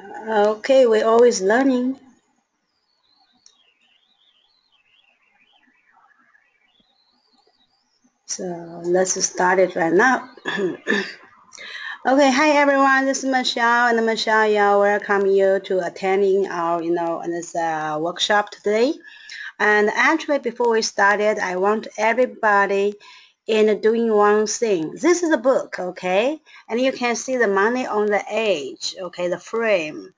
Okay, we're always learning. So let's start it right now. Okay, hi everyone. This is Michelle, and Michelle, yeah, welcome you to attending our, this workshop today. And actually, before we started, I want everybody in doing one thing. This is a book, okay, and you can see the money on the edge, okay, the frame.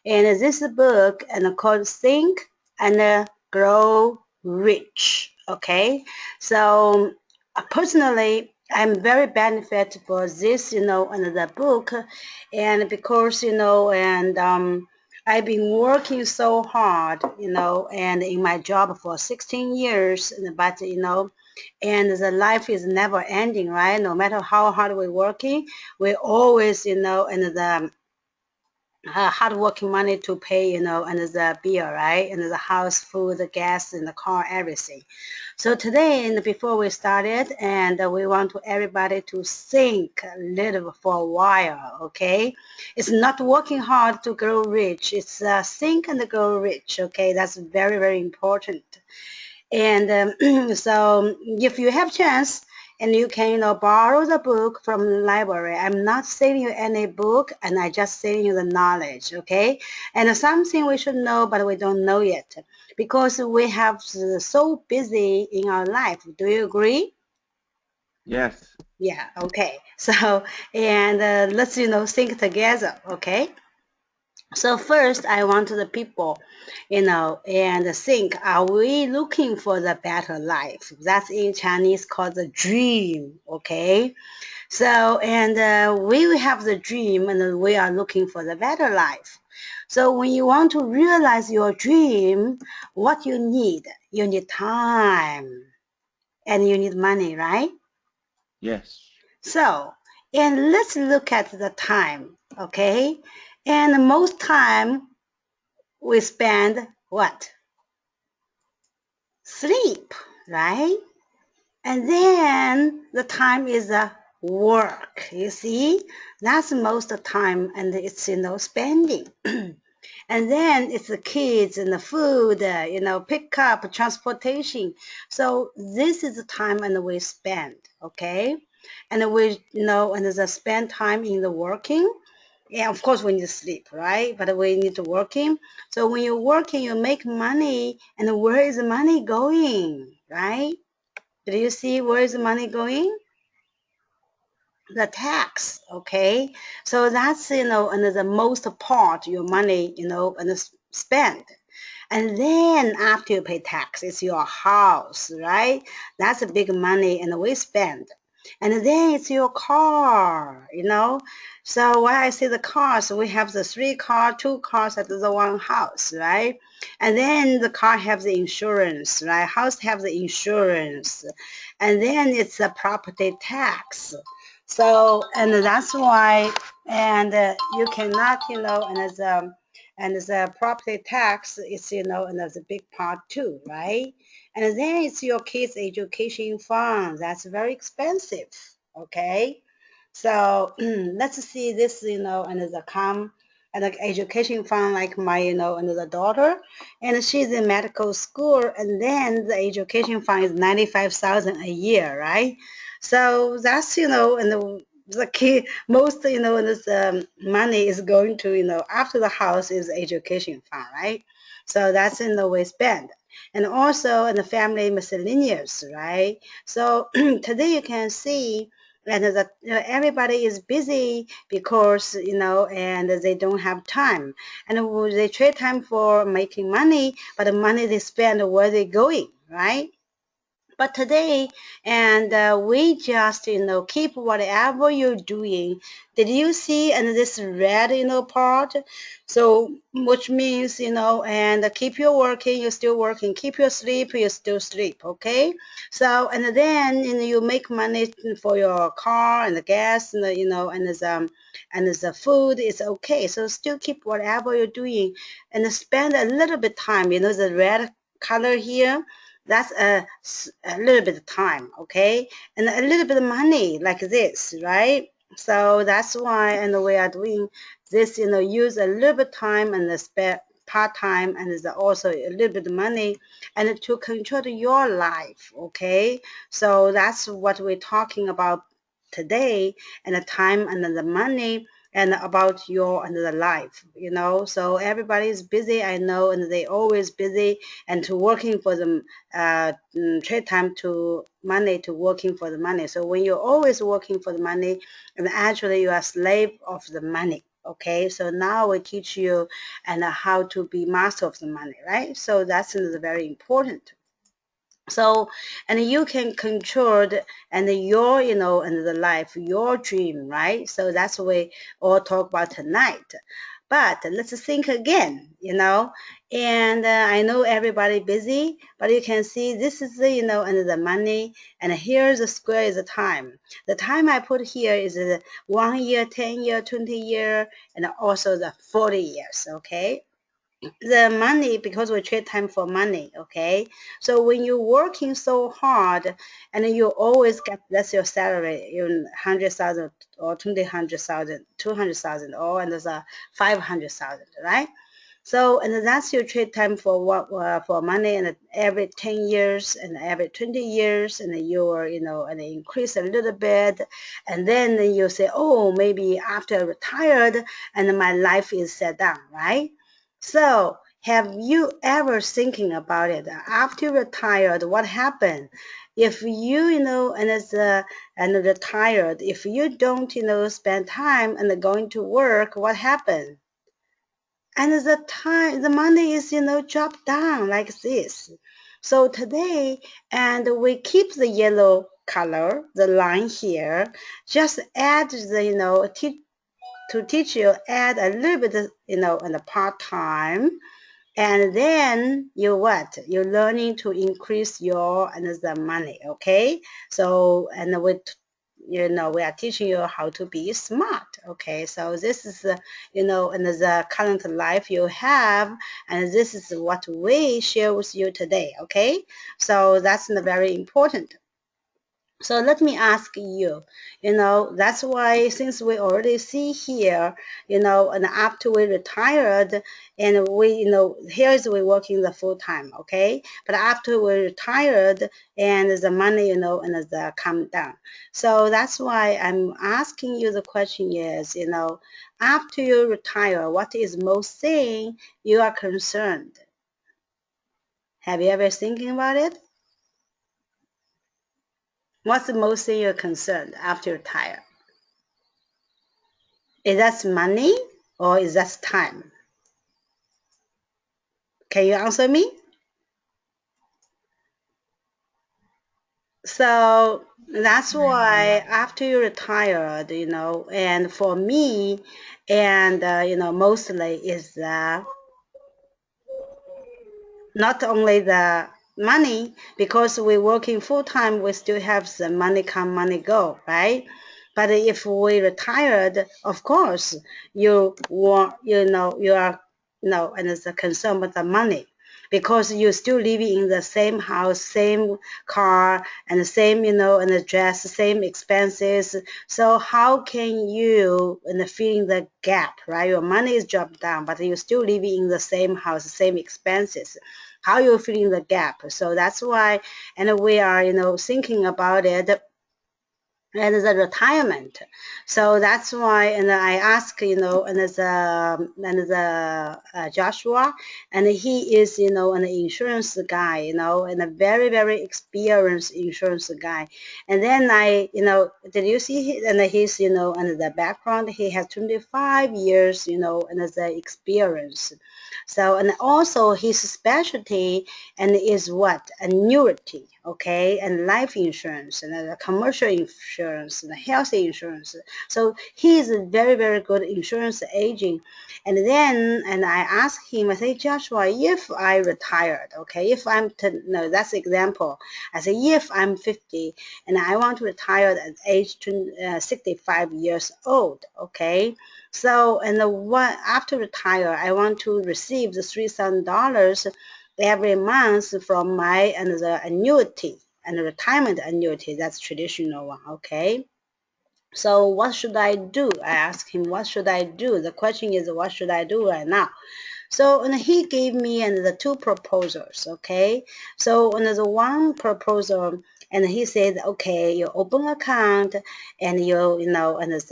And this book and called Think and Grow Rich. Okay, so personally, I'm very benefit for this, and the book, and because and I've been working so hard, and in my job for 16 years, but and the life is never ending, right? No matter how hard we're working, we always, and the hardworking money to pay, and the bill, right? And the house, food, the gas, and the car, everything. So today, and before we started, and we want to everybody to think a little for a while, okay? It's not working hard to grow rich. It's think and grow rich, okay? That's very, very important. And so if you have chance and you can, borrow the book from the library. I'm not selling you any book, and I just selling you the knowledge, okay? And something we should know, but we don't know yet because we have so busy in our life. Do you agree? Yes. Yeah, okay. So, and let's, think together, okay? So first, I want the people, and think, are we looking for the better life? That's in Chinese called the dream, okay? So, and we have the dream and we are looking for the better life. So when you want to realize your dream, what you need time and you need money, right? Yes. So, and let's look at the time, okay? And most time we spend what? Sleep, right? And then the time is work. You see, that's most of the time, and it's spending. And then it's the kids and the food, pick up, transportation. So this is the time and we spend, okay? And we, and there's a spend time in the working. Yeah, of course we need to sleep, right? But we need to working. So when you're working, you make money, and where is the money going, right? Do you see where is the money going? The tax, okay? So that's, and the most part your money, and spend. And then after you pay tax, it's your house, right? That's a big money and we spend. And then it's your car, So when I say the cars, we have the two cars at the one house, right? And then the car have the insurance, right? House have the insurance. And then it's a property tax. So, and that's why, and you cannot, and the property tax is, another big part too, right? And then it's your kids' education fund. That's very expensive, okay? So let's see this, and the come and the education fund like my, and the daughter, and she's in medical school, and then the education fund is 95,000 a year, right? So that's, and the key most, this money is going to, after the house is education fund, right? So that's in the way spent. And also in the family miscellaneous, right? So today you can see and that everybody is busy because and they don't have time, and they trade time for making money, but the money they spend, where they going, right? But today, and we just, keep whatever you're doing. Did you see and this red, part? So, which means, and keep your working, you're still working. Keep your sleep, you still sleep, okay? So, and then, you make money for your car and the gas and the, and the food is okay. So still keep whatever you're doing and spend a little bit time, the red color here, that's a little bit of time, okay? And a little bit of money like this, right? So that's why, and we are doing this, use a little bit time and spare part-time and also a little bit of money and to control your life, okay? So that's what we're talking about today, and the time and the money and about your and the life, So everybody's busy, I know, and they always busy and to working for them, trade time to money to working for the money. So when you're always working for the money, and actually you are slave of the money. Okay, so now we teach you and how to be master of the money, right? So that's very important. So, and you can control and your, and the life, your dream, right? So that's what we all talk about tonight. But let's think again, and I know everybody busy, but you can see this is the, and the money, and here's the square is the time. The time I put here is 1 year, 10 year, 20 year, and also the 40 years, okay? The money, because we trade time for money, okay? So when you're working so hard and you always get, that's your salary, 100,000 or 200,000, 200,000, or and there's a 500,000, right? So, and that's your trade time for what, for money, and every 10 years and every 20 years, and you're, and increase a little bit. And then you say, oh, maybe after I retired and my life is set down, right? So, have you ever thinking about it? After you retired, what happened? If you, and and retired, if you don't, spend time and going to work, what happened? And the time, the money is, dropped down like this. So today, and we keep the yellow color, the line here, just add the, to teach you, add a little bit, in the part-time, and then you what? You're learning to increase your and the money, okay? So, and with, we are teaching you how to be smart, okay? So this is, and the current life you have, and this is what we share with you today, okay? So that's very important. So let me ask you, that's why since we already see here, and after we retired and we, here is we working the full time, okay? But after we retired and the money, and the come down. So that's why I'm asking you the question is, after you retire, what is most thing you are concerned? Have you ever thinking about it? What's the most thing you're concerned after you retire? Is that money or is that time? Can you answer me? So that's why after you retired, and for me, and mostly is not only the money, because we're working full time, we still have the money come, money go, right? But if we retired, of course, you want, you are, and it's a concern with the money, because you're still living in the same house, same car, and the same, and address, same expenses. So how can you, filling the gap, right? Your money is dropped down, but you're still living in the same house, same expenses. How you filling the gap? So that's why, and we are, thinking about it and the retirement. So that's why, and I ask, Joshua, and he is, an insurance guy, and a very, very experienced insurance guy. And then I, did you see, and his, and the background, he has 25 years, and the experience. So, and also his specialty and is what? Annuity, okay, and life insurance, and commercial insurance, and health insurance. So he is a very, very good insurance agent. And then, and I asked him, I say, Joshua, if I retired, okay, if I'm, no, that's example. I say, if I'm 50 and I want to retire at age 65 years old, okay, so, and the one after retire, I want to receive the $3,000 every month from my and the annuity and the retirement annuity. That's traditional one, okay? So what should I do? I asked him, what should I do? The question is, what should I do right now? So and he gave me the two proposals, okay? So the one proposal, and he said, okay, you open account and and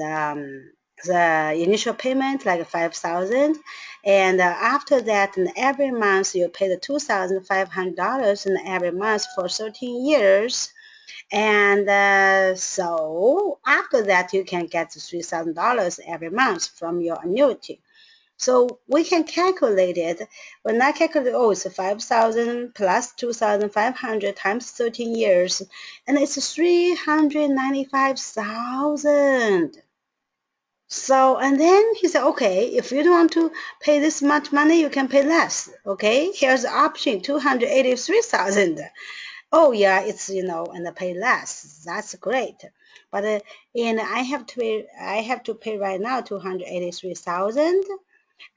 the initial payment like 5,000, and after that, and every month you pay the $2,500 and every month for 13 years. And so after that, you can get $3,000 every month from your annuity. So we can calculate it. When I calculate, oh, it's 5,000 plus 2,500 times 13 years, and it's 395,000. So, and then he said, okay, if you don't want to pay this much money, you can pay less. Okay, here's the option, 283,000. Oh yeah, it's and pay less. That's great. But and I have to pay right now 283,000,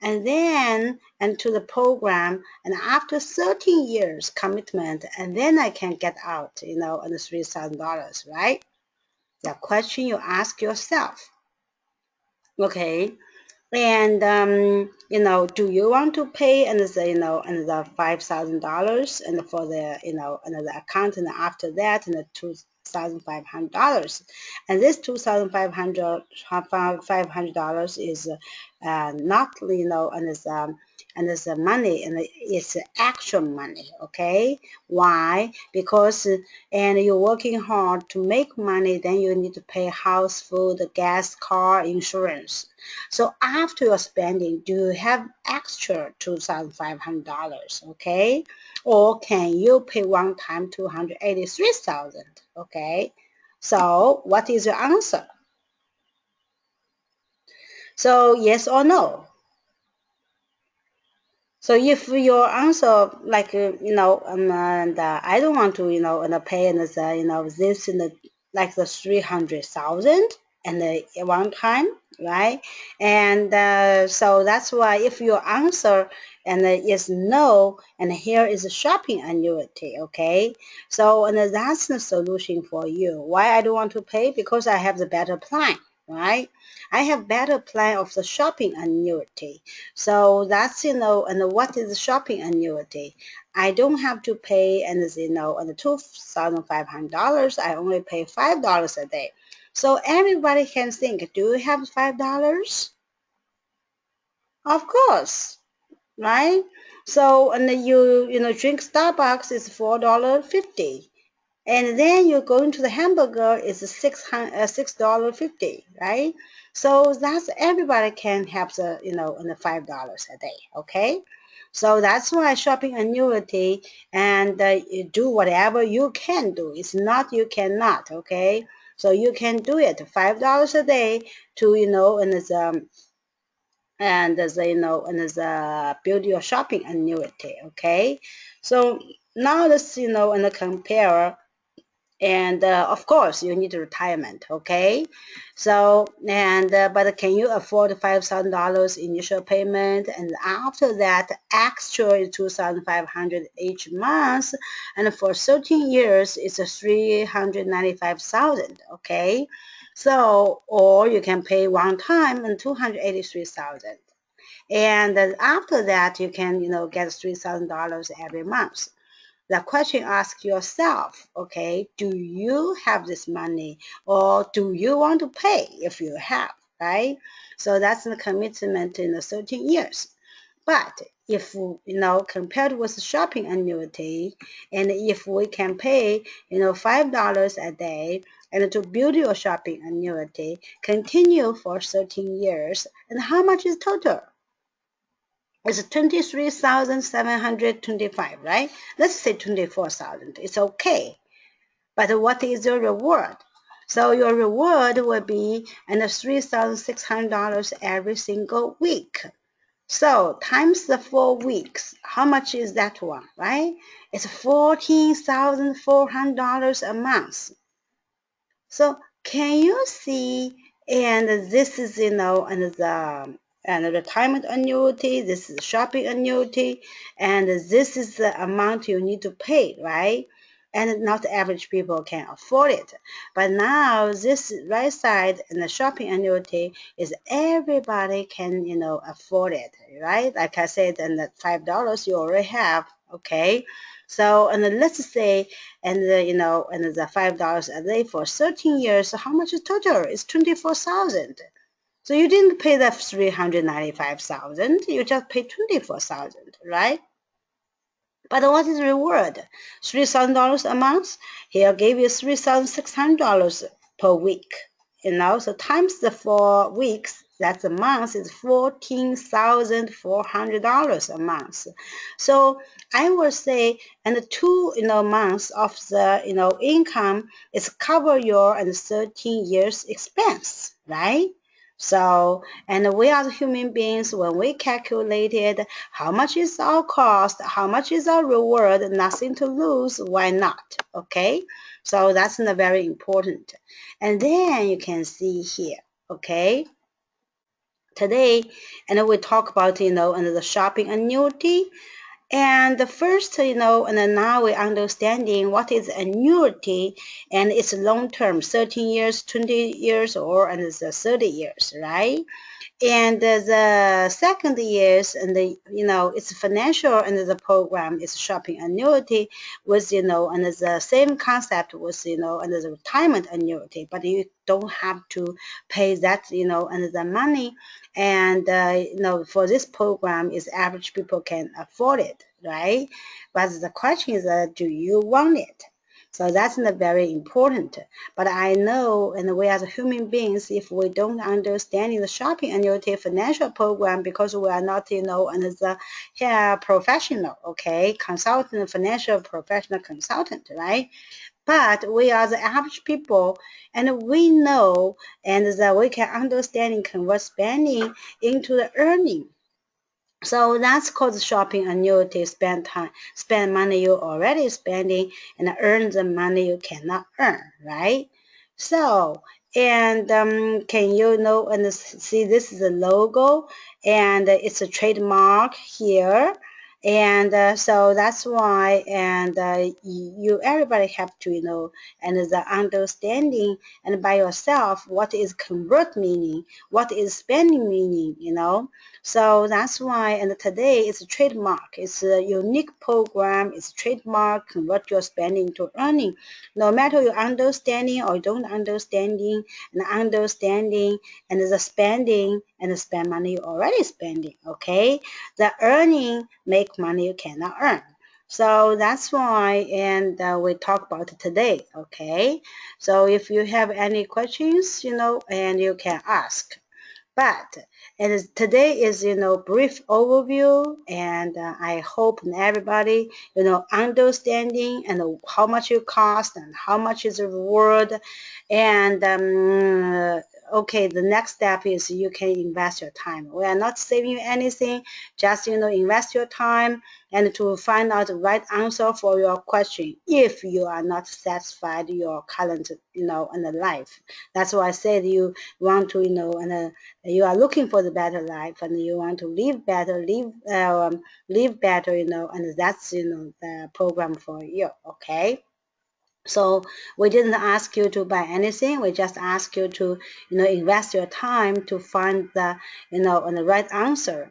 and then and to the program, and after 13 years commitment, and then I can get out, and the $3,000, right? The question you ask yourself. Okay. And do you want to pay and and the $5,000 and for the another account, and after that and the $2,500, and this $2,500 is not and it's money, and it's actual money. Okay, why? Because and you're working hard to make money, then you need to pay house, food, gas, car, insurance. So after your spending, do you have extra $2,500? Okay, or can you pay one time 283,000? Okay, so what is your answer? So yes or no? So if your answer like and I don't want to and pay and this in the like the 300,000 and one time, right? And so that's why if your answer and is no, and here is a shopping annuity, okay? So and that's the solution for you. Why I don't want to pay? Because I have the better plan, right? I have better plan of the shopping annuity. So that's and what is shopping annuity? I don't have to pay and and the $2,500. I only pay $5 a day. So everybody can think, do you have $5? Of course, right? So and then you drink Starbucks is $4.50. And then you go into the hamburger is $6.50, right? So that's everybody can have the and the $5 a day, okay? So that's why shopping annuity, and you do whatever you can do. It's not you cannot, okay? So you can do it $5 a day to and it's and as and as build your shopping annuity, okay? So now let's and compare, and of course you need retirement, okay? So and but can you afford $5,000 initial payment, and after that extra is 2,500 each month, and for 13 years it's a 395,000, okay? So or you can pay one time and 283,000, and then after that you can get $3,000 every month. The question, ask yourself, okay, do you have this money, or do you want to pay if you have, right? So that's the commitment in the 13 years. But if compared with the shopping annuity, and if we can pay $5 a day, and to build your shopping annuity, continue for 13 years, and how much is total? It's 23,725, right? Let's say 24,000. It's okay. But what is your reward? So your reward will be $3,600 every single week. So times the 4 weeks, how much is that one, right? It's $14,400 a month. So can you see? And this is and the retirement annuity. This is shopping annuity, and this is the amount you need to pay, right? and not average people can afford it. But now this right side and the shopping annuity is everybody can, afford it, right? Like I said, and the $5 you already have, okay? So, and then let's say, and the $5 a day for 13 years, so how much is total? It's 24,000. So you didn't pay the 395,000, you just paid 24,000, right? But what is reward? $3,000 a month? He'll give you $3,600 per week. So times the 4 weeks, that's a month, is $14,400 a month. So I would say, and the 2 months of the income is cover your 13 years expense, right? So, and we as human beings, when we calculated how much is our cost, how much is our reward, nothing to lose, why not? Okay, so that's not very important. And then you can see here, okay, today, and we talk about, and the shopping annuity. And the first, and then now we're understanding what is annuity, and it's long term, 13 years, 20 years, or and it's 30 years, right? And the second years, and it's financial, and the program is shopping annuity with, and the same concept was, and the retirement annuity, but you don't have to pay that, and the money. And, for this program is average people can afford it, right? But the question is, do you want it? So that's not very important. But I know, and we as human beings, if we don't understand the shopping annuity financial program, because we are not, and the professional, okay, consultant, financial professional consultant, right? But we are the average people, and we know, and that we can understand and convert spending into the earning. So that's called shopping annuity. Spend money you already spending, and earn the money you cannot earn, right? So, and can you know and see this is a logo, and it's a trademark here. And so that's why, and you everybody have to, and the understanding, and by yourself, what is convert meaning, what is spending meaning. So that's why, and today it's a trademark. It's a unique program. It's a trademark. Convert your spending to earning. No matter your understanding or don't understanding, and the spending, and the spend money you already spending. Okay, the earning make money you cannot earn. So that's why, and we talk about it today. Okay, so if you have any questions, and you can ask. But today is, brief overview, and I hope everybody, understanding, and how much it cost, and how much is the reward. And okay, the next step is you can invest your time. We are not saving you anything, just, invest your time, and to find out the right answer for your question if you are not satisfied your current, in the life. That's why I said you want to, and you are looking for the better life, and you want to live better, live better, and that's, the program for you. Okay. So we didn't ask you to buy anything. We just ask you to, invest your time to find the, and the right answer,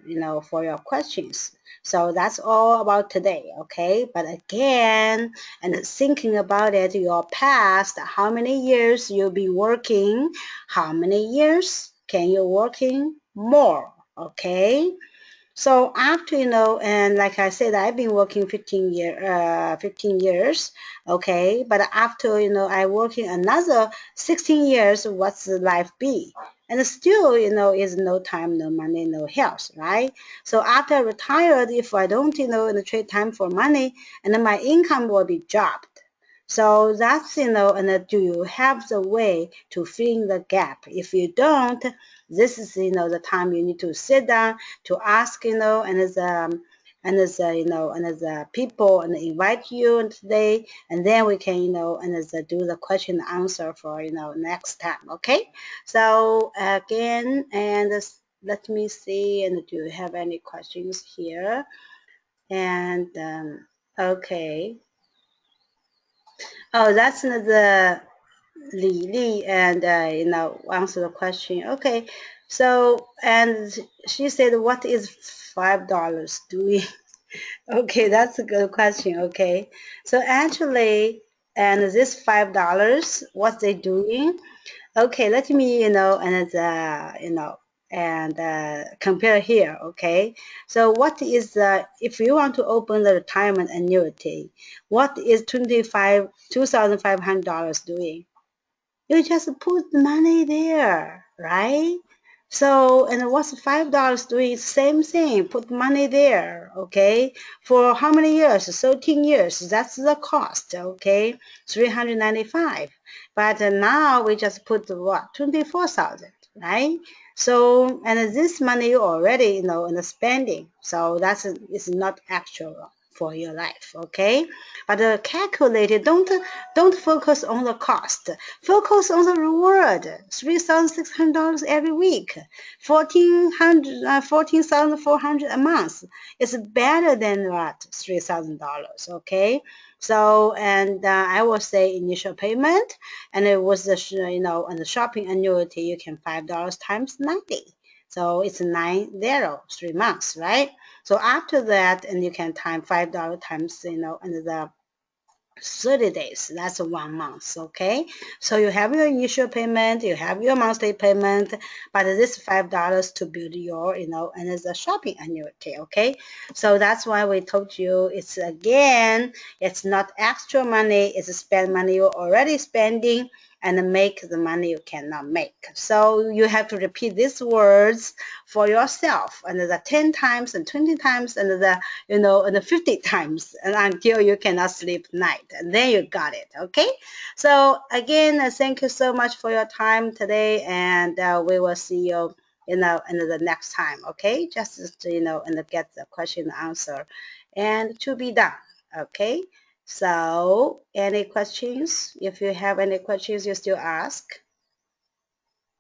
for your questions. So that's all about today, okay? But again, and thinking about it, your past, how many years you've been working, how many years can you working more, okay? So after, and like I said, I've been working 15 years, okay. But after, I working another 16 years, what's the life be? And still, is no time, no money, no health, right? So after I retired, if I don't, trade time for money, and then my income will be dropped. So that's, and do you have the way to fill in the gap? If you don't, this is, the time you need to sit down to ask, and as people and invite you today, and then we can, and as do the question and answer for, next time. Okay. So again, and let me see, and do you have any questions here? And okay. Oh, that's the Li and answer the question. Okay, so and she said, "What is $5 doing?" Okay, that's a good question. Okay, so actually, and this $5, what they doing? Okay, let me, compare here. Okay, so what is if you want to open the retirement annuity, what is $2,500 doing? You just put money there, right? So, and what's $5 doing? Same thing, put money there, okay? For how many years? 13 years. That's the cost, okay? 395. But now we just put what? 24,000, right? So, and this money you already, in the spending. So that's it's not actual for your life, okay? But calculate it. Don't focus on the cost. Focus on the reward. $3,600 every week. 14,400 a month. It's better than what? $3,000. Okay. So and I will say initial payment, and it was and the shopping annuity you can $5 times 90. So it's 90, 3 months, right? So after that, and you can time $5 times and the 30 days. That's 1 month. Okay. So you have your initial payment, you have your monthly payment, but this $5 to build your, and it's a shopping annuity. Okay. So that's why we told you it's not extra money, it's spend money you're already spending and make the money you cannot make. So you have to repeat these words for yourself and the 10 times and 20 times and and 50 times and until you cannot sleep night. And then you got it. Okay. So again, thank you so much for your time today. And we will see you, in the next time. Okay. Just to, and get the question answer and to be done. Okay. So any questions? If you have any questions, you still ask.